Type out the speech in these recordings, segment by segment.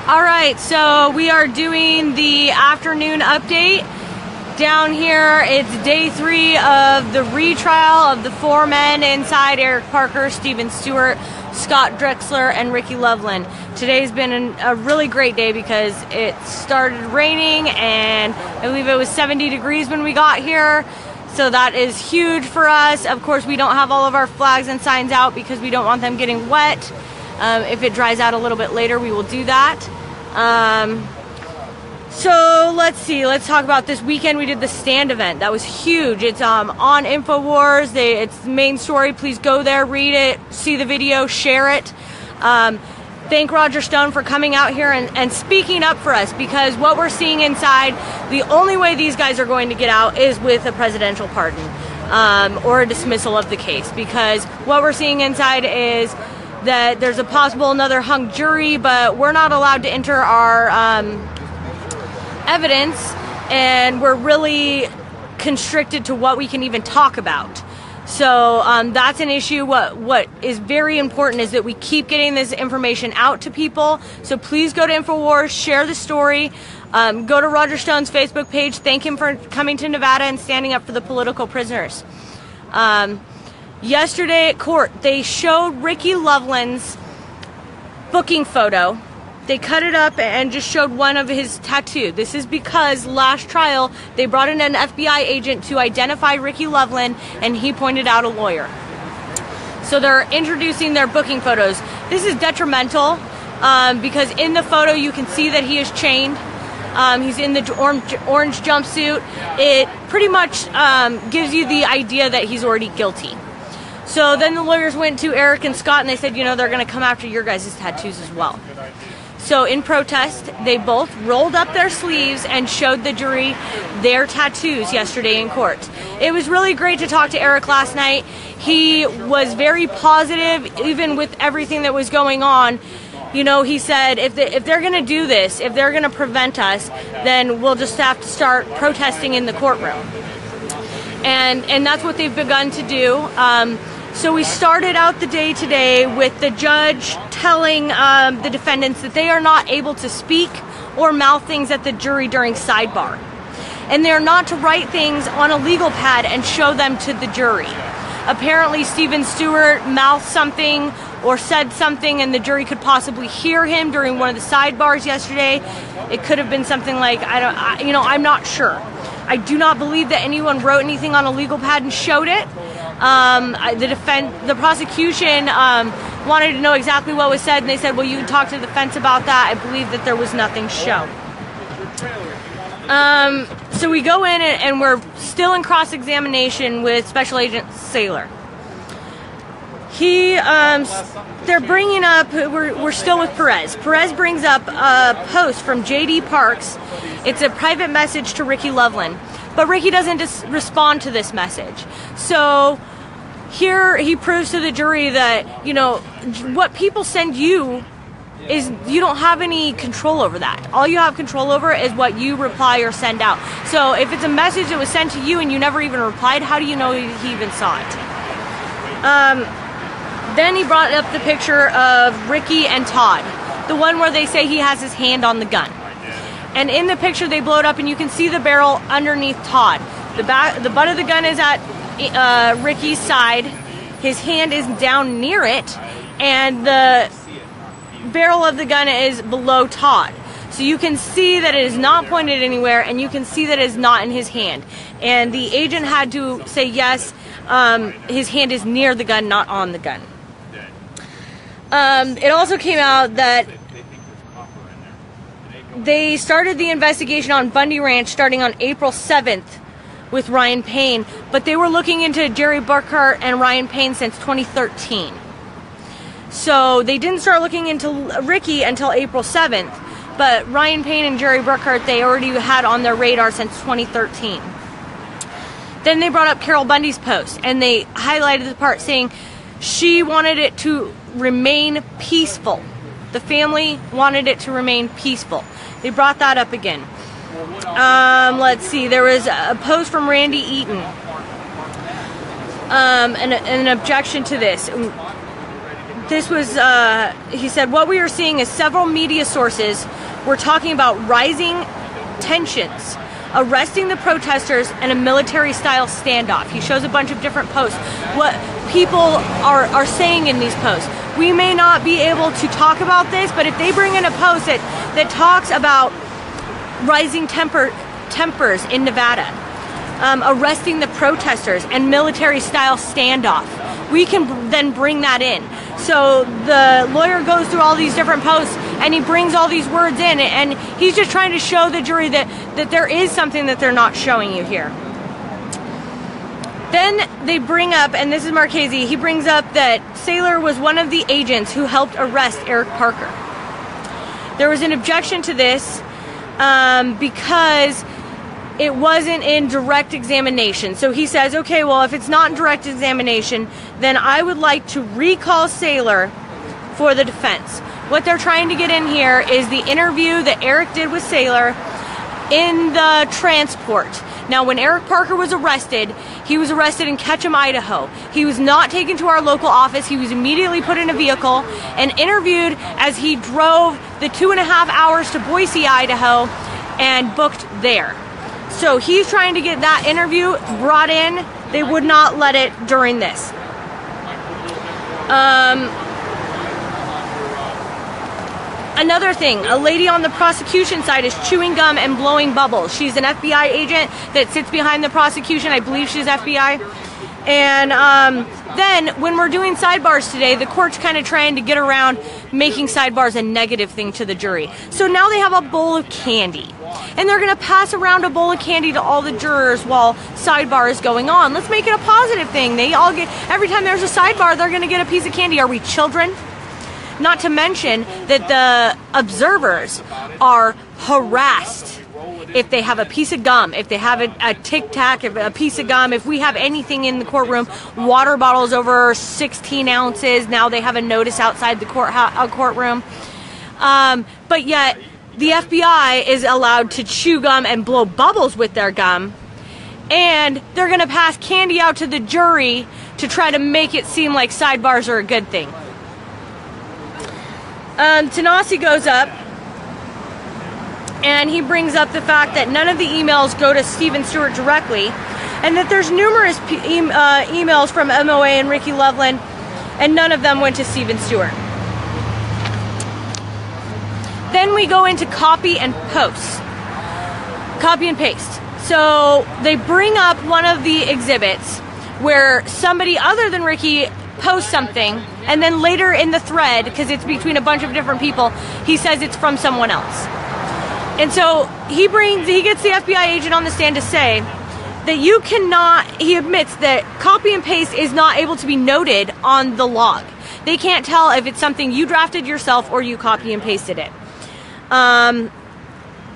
All right, so we are doing the afternoon update. Down here, it's day 3 of the retrial of the 4 men inside: Eric Parker, Stephen Stewart, Scott Drexler, and Ricky Loveland. Today's been a really great day because it started raining, and I believe it was 70 degrees when we got here. So that is huge for us. Of course, we don't have all of our flags and signs out because we don't want them getting wet. If it dries out a little bit later, we will do that. So let's see, let's talk about this weekend. We did the stand event. That was huge. It's on InfoWars. It's the main story. Please go there, read it, see the video, share it. Thank Roger Stone for coming out here and speaking up for us, because what we're seeing inside, the only way these guys are going to get out is with a presidential pardon or a dismissal of the case, because what we're seeing inside is that there's a possible another hung jury, but we're not allowed to enter our evidence, and we're really constricted to what we can even talk about. So that's an issue. What is very important is that we keep getting this information out to people. So please go to InfoWars, share the story, go to Roger Stone's Facebook page, thank him for coming to Nevada and standing up for the political prisoners. Yesterday at court, they showed Ricky Loveland's booking photo. They cut it up and just showed one of his tattoos. This is because last trial, they brought in an FBI agent to identify Ricky Loveland, and he pointed out a lawyer. So they're introducing their booking photos. This is detrimental because in the photo you can see that he is chained. He's in the orange jumpsuit. It pretty much gives you the idea that he's already guilty. So then the lawyers went to Eric and Scott and they said, you know, they're going to come after your guys' tattoos as well. So in protest, they both rolled up their sleeves and showed the jury their tattoos yesterday in court. It was really great to talk to Eric last night. He was very positive, even with everything that was going on. You know, he said, if they're going to do this, if they're going to prevent us, then we'll just have to start protesting in the courtroom. And that's what they've begun to do. So we started out the day today with the judge telling the defendants that they are not able to speak or mouth things at the jury during sidebar. And they're not to write things on a legal pad and show them to the jury. Apparently Stephen Stewart mouthed something or said something and the jury could possibly hear him during one of the sidebars yesterday. It could have been something like, I'm not sure. I do not believe that anyone wrote anything on a legal pad and showed it. The prosecution wanted to know exactly what was said, and they said, well, you can talk to the defense about that. I believe that there was nothing shown. So we go in and we're still in cross-examination with Special Agent Saylor. They're bringing up, we're still with Perez. Perez brings up a post from J.D. Parks. It's a private message to Ricky Loveland, but Ricky doesn't respond to this message. So here he proves to the jury that, you know, what people send you is, you don't have any control over that. All you have control over is what you reply or send out. So if it's a message that was sent to you and you never even replied, how do you know he even saw it? Then he brought up the picture of Ricky and Todd, the one where they say he has his hand on the gun. And in the picture they blow it up and you can see the barrel underneath Todd. The butt of the gun is at Ricky's side. His hand is down near it, and the barrel of the gun is below Todd. So you can see that it is not pointed anywhere, and you can see that it is not in his hand. And the agent had to say yes, his hand is near the gun, not on the gun. It also came out that they started the investigation on Bundy Ranch starting on April 7th with Ryan Payne, but they were looking into Jerry Burkhart and Ryan Payne since 2013. So they didn't start looking into Ricky until April 7th, but Ryan Payne and Jerry Burkhart they already had on their radar since 2013. Then they brought up Carol Bundy's post, and they highlighted the part saying she wanted it to remain peaceful. The family wanted it to remain peaceful. They brought that up again. Let's see, there was a post from Randy Eaton, an objection to this. this was, he said, what we are seeing is several media sources were talking about rising tensions, arresting the protesters, and a military-style standoff. He shows a bunch of different posts. What people are saying in these posts. We may not be able to talk about this, but if they bring in a post that talks about rising tempers in Nevada, arresting the protesters, and military-style standoff, we can then bring that in. So the lawyer goes through all these different posts and he brings all these words in, and he's just trying to show the jury that there is something that they're not showing you here. Then they bring up, and this is Marchese, he brings up that Saylor was one of the agents who helped arrest Eric Parker. There was an objection to this because it wasn't in direct examination. So he says, okay, well, if it's not in direct examination, then I would like to recall Saylor for the defense. What they're trying to get in here is the interview that Eric did with Saylor in the transport. Now, when Eric Parker was arrested, he was arrested in Ketchum, Idaho. He was not taken to our local office. He was immediately put in a vehicle and interviewed as he drove the 2.5 hours to Boise, Idaho, and booked there. So he's trying to get that interview brought in. They would not let it during this. Another thing, a lady on the prosecution side is chewing gum and blowing bubbles. She's an FBI agent that sits behind the prosecution. I believe she's FBI. And then when we're doing sidebars today, the court's kind of trying to get around making sidebars a negative thing to the jury. So now they have a bowl of candy. And they're going to pass around a bowl of candy to all the jurors while sidebar is going on. Let's make it a positive thing. They all get, every time there's a sidebar, they're going to get a piece of candy. Are we children? Not to mention that the observers are harassed if they have a piece of gum, if they have a Tic Tac, a piece of gum, if we have anything in the courtroom, water bottles over 16 ounces, now they have a notice outside the courtroom. But yet, the FBI is allowed to chew gum and blow bubbles with their gum, and they're going to pass candy out to the jury to try to make it seem like sidebars are a good thing. Tanasi goes up, and he brings up the fact that none of the emails go to Stephen Stewart directly, and that there's numerous emails from MOA and Ricky Loveland, and none of them went to Stephen Stewart. Then we go into copy and post. Copy and paste. So they bring up one of the exhibits where somebody other than Ricky posts something, and then later in the thread, because it's between a bunch of different people, he says it's from someone else. And so he gets the FBI agent on the stand to say that you cannot, he admits that copy and paste is not able to be noted on the log. They can't tell if it's something you drafted yourself or you copy and pasted it. And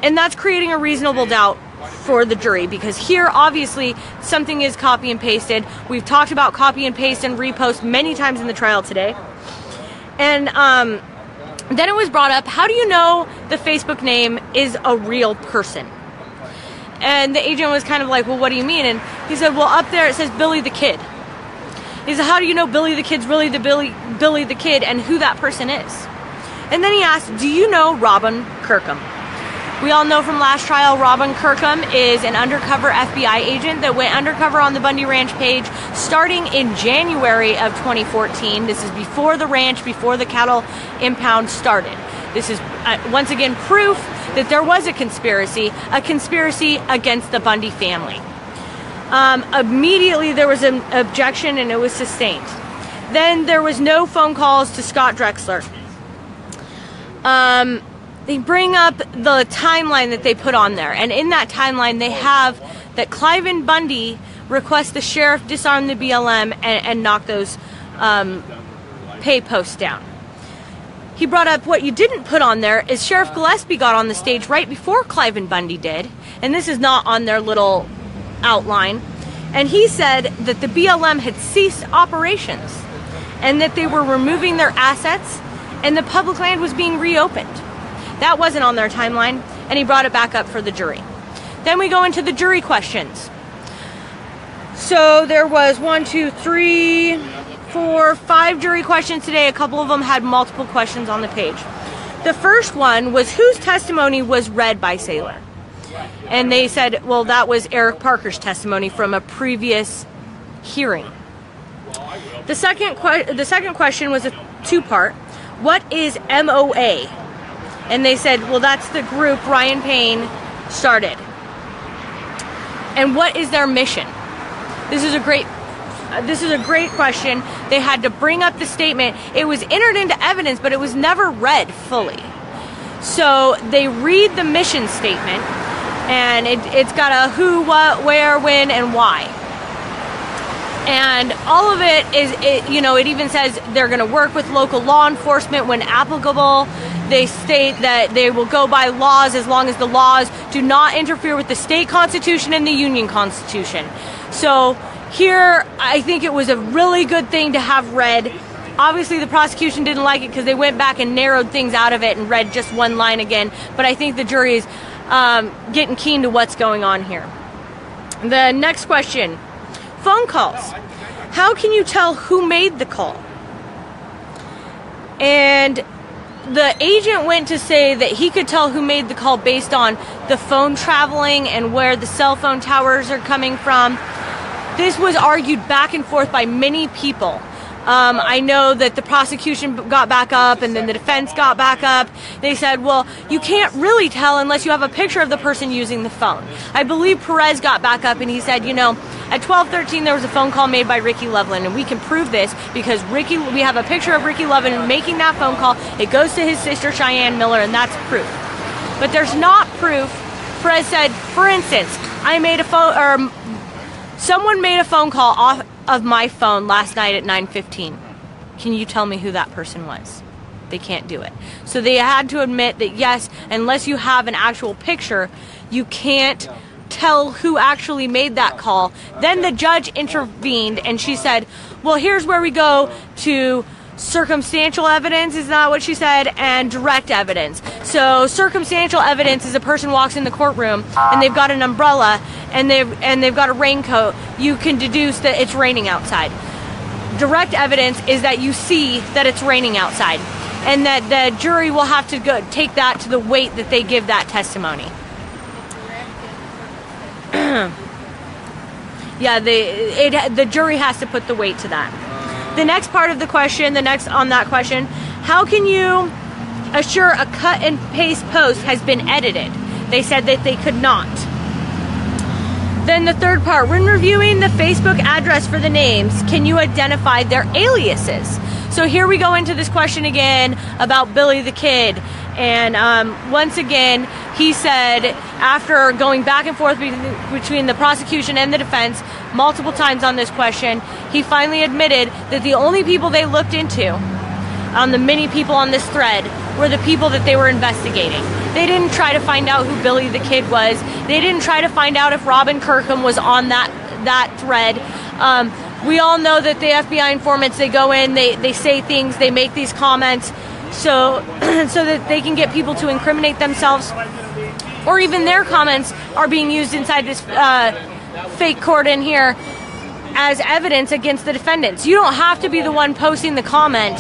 that's creating a reasonable doubt for the jury, because here obviously something is copy and pasted. We've talked about copy and paste and repost many times in the trial today. And then it was brought up, how do you know the Facebook name is a real person? And the agent was kind of like, well, what do you mean? And he said, well, up there it says Billy the Kid. He said, how do you know Billy the Kid's really the Billy the Kid and who that person is? And then he asked, do you know Robin Kirkham? We all know from last trial, Robin Kirkham is an undercover FBI agent that went undercover on the Bundy Ranch page starting in January of 2014. This is before the ranch, before the cattle impound started. This is, once again, proof that there was a conspiracy against the Bundy family. Immediately there was an objection and it was sustained. Then there was no phone calls to Scott Drexler. They bring up the timeline that they put on there, and in that timeline they have that Cliven Bundy requests the sheriff disarm the BLM and knock those pay posts down. He brought up what you didn't put on there is Sheriff Gillespie got on the stage right before Cliven Bundy did, and this is not on their little outline, and he said that the BLM had ceased operations and that they were removing their assets and the public land was being reopened. That wasn't on their timeline, and he brought it back up for the jury. Then we go into the jury questions. So there was 1, 2, 3, for 5 jury questions today. A couple of them had multiple questions on the page. The first one was, whose testimony was read by Saylor? And they said, well, that was Eric Parker's testimony from a previous hearing. The second question was a 2-part. What is MOA? And they said, well, that's the group Ryan Payne started. And what is their mission? This is a great question. They had to bring up the statement. It was entered into evidence, but it was never read fully. So they read the mission statement, and it's got a who, what, where, when, and why. And all of it is, it even says they're going to work with local law enforcement when applicable. They state that they will go by laws as long as the laws do not interfere with the state constitution and the union constitution. So here, I think it was a really good thing to have read. Obviously, the prosecution didn't like it because they went back and narrowed things out of it and read just one line again. But I think the jury is getting keen to what's going on here. The next question. Phone calls. How can you tell who made the call? And the agent went to say that he could tell who made the call based on the phone traveling and where the cell phone towers are coming from. This was argued back and forth by many people. I know that the prosecution got back up and then the defense got back up. They said, well, you can't really tell unless you have a picture of the person using the phone. I believe Perez got back up and he said, at 12:13 there was a phone call made by Ricky Loveland, and we can prove this because we have a picture of Ricky Loveland making that phone call. It goes to his sister Cheyenne Miller, and that's proof. But there's not proof. Perez said, for instance, someone made a phone call off of my phone last night at 9:15. Can you tell me who that person was? They can't do it. So they had to admit that yes, unless you have an actual picture, you can't tell who actually made that call. Then the judge intervened and she said, well, here's where we go to circumstantial evidence, is not what she said, and direct evidence. So circumstantial evidence is a person walks in the courtroom and they've got an umbrella and they've got a raincoat. You can deduce that it's raining outside. Direct evidence is that you see that it's raining outside, and that the jury will have to go take that to the weight that they give that testimony. Yeah, the jury has to put the weight to that. The next part of the question, how can you assure a cut and paste post has been edited? They said that they could not. Then the third part, when reviewing the Facebook address for the names, can you identify their aliases? So here we go into this question again about Billy the Kid. And once again, he said, after going back and forth between the prosecution and the defense multiple times on this question, he finally admitted that the only people they looked into, the many people on this thread, were the people that they were investigating. They didn't try to find out who Billy the Kid was. They didn't try to find out if Robin Kirkham was on that thread. We all know that the FBI informants, they go in, they say things, they make these comments, so that they can get people to incriminate themselves, or even their comments are being used inside this fake court in here as evidence against the defendants. You don't have to be the one posting the comment.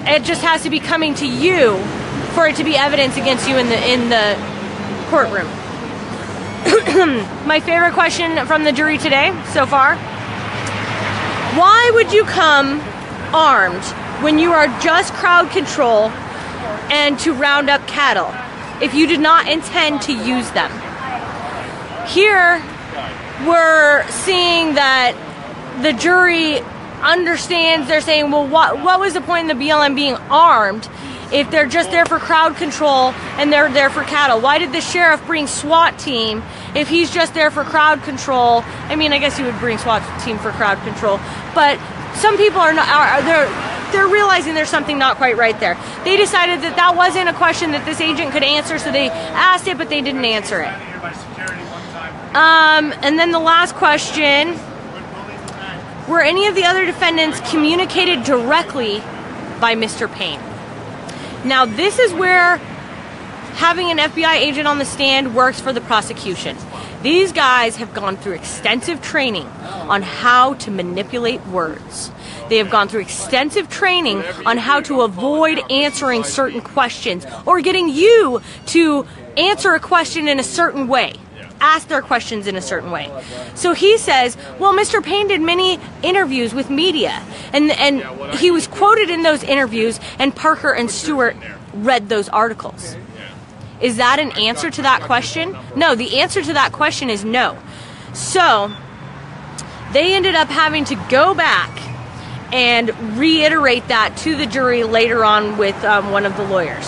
It just has to be coming to you for it to be evidence against you in the courtroom. My favorite question from the jury today so far: why would you come armed when you are just crowd control and to round up cattle if you did not intend to use them? Here we're seeing that the jury understands. They're saying, well, what was the point in the BLM being armed if they're just there for crowd control and they're there for cattle? Why did the sheriff bring SWAT team if he's just there for crowd control? I mean, I guess he would bring SWAT team for crowd control, but some people they're realizing there's something not quite right there. They decided that that wasn't a question that this agent could answer, so they asked it, but they didn't answer it. And then the last question: were any of the other defendants communicated directly by Mr. Payne? Now, this is where having an FBI agent on the stand works for the prosecution. These guys have gone through extensive training on how to manipulate words. They have gone through extensive training on how to avoid answering certain questions or getting you to answer a question in a certain way, ask their questions in a certain way. So he says, well, Mr. Payne did many interviews with media, and he was quoted in those interviews, and Parker and Stewart read those articles. Is that an answer to that question? No, the answer to that question is no. So they ended up having to go back and reiterate that to the jury later on with one of the lawyers.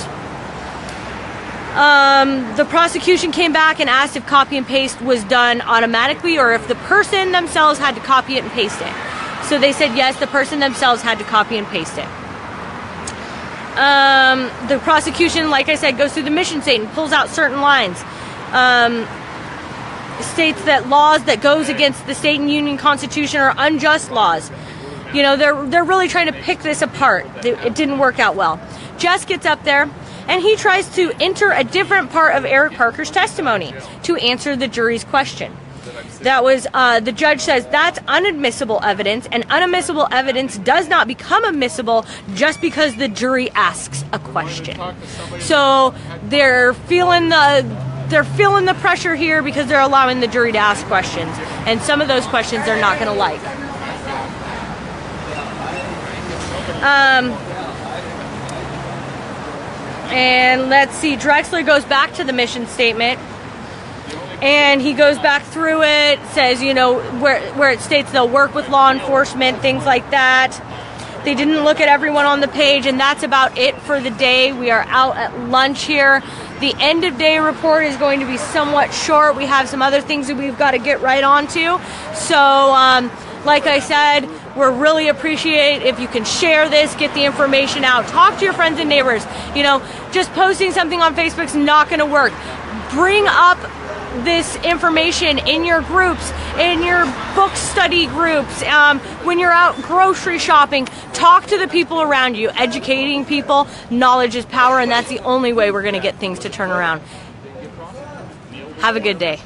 The prosecution came back and asked if copy and paste was done automatically or if the person themselves had to copy it and paste it. So they said yes, the person themselves had to copy and paste it. The prosecution, like I said, goes through the mission statement, pulls out certain lines, states that laws that goes against the state and union constitution are unjust laws. You know, they're really trying to pick this apart. It didn't work out well. Jess gets up there and he tries to enter a different part of Eric Parker's testimony to answer the jury's question. That was, the judge says that's unadmissible evidence, and unadmissible evidence does not become admissible just because the jury asks a question. So they're feeling the pressure here because they're allowing the jury to ask questions, and some of those questions they're not going to like. And let's see, Drexler goes back to the mission statement. And he goes back through it, says, you know, where it states they'll work with law enforcement, things like that. They didn't look at everyone on the page, and that's about it for the day. We are out at lunch here. The end of day report is going to be somewhat short. We have some other things that we've got to get right onto. So, like I said, we're really appreciate if you can share this, get the information out, talk to your friends and neighbors. You know, just posting something on Facebook's not going to work. Bring up this information in your groups, in your book study groups, when you're out grocery shopping. Talk to the people around you. Educating people, knowledge is power, and that's the only way we're going to get things to turn around. Have a good day.